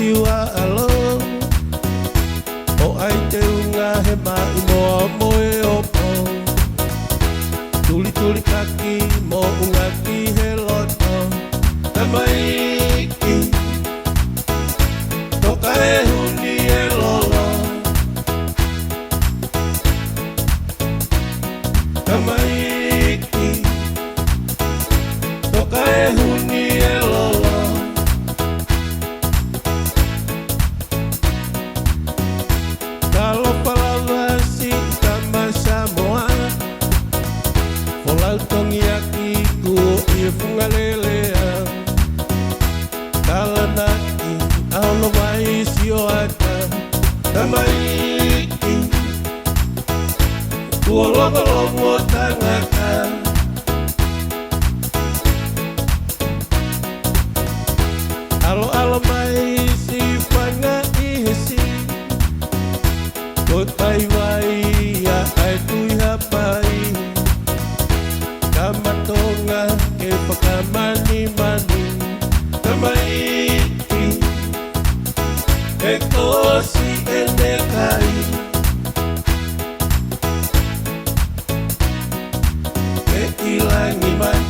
SIU'A'ALO o ai teunga he MAA'IMOA MOHEOFO TULITULIKAKI mo ungaki he LOTO TAMAIKI TOKA e HUNI e LOLO TAMAIKI TOKA e HUNI e LOLO TALOFA si TAMA SAMOA FOLAU TONGIAKI ku i FUNGA LELEA TALANAKI ALOALO SIO'ATA TAMAIKI ku LOGOLOGO TANGATA ALOALO mai si FANGA KIHE ko KAIVAI ya ai tuihapai Kama Tonga ke FAKAMANIMANI TAMAIKI e kosi e nekai e ilangi mai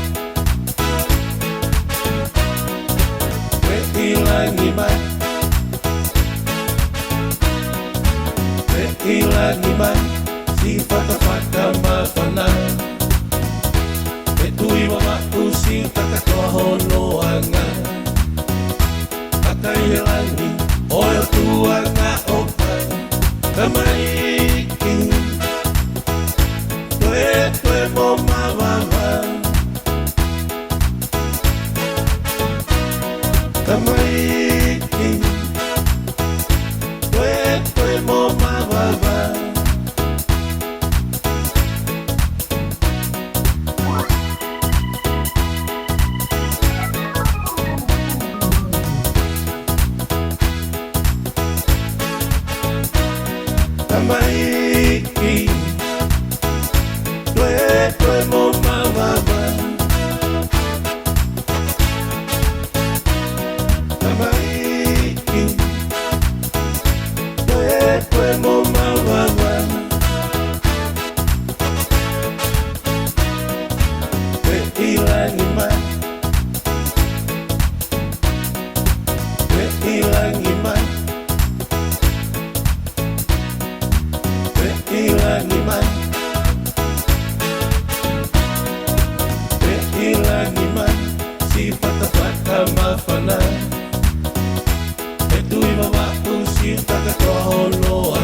e ilangi mai e ilangi mai si Fatafata Mafana e tui VAVA'U si takatoa honoanga Akailangi oyo tuanga opa Tamaiki Toe mo mawava Tamaiki Toe mo mawava Tamaiki Toe mo mawava Tamaiki Toe mo mawava Te ilangi mai Te ilangi mai Ilangi mai e ilangi mai si Fatafata Mafana e tui VAVA'U si takatoa honoa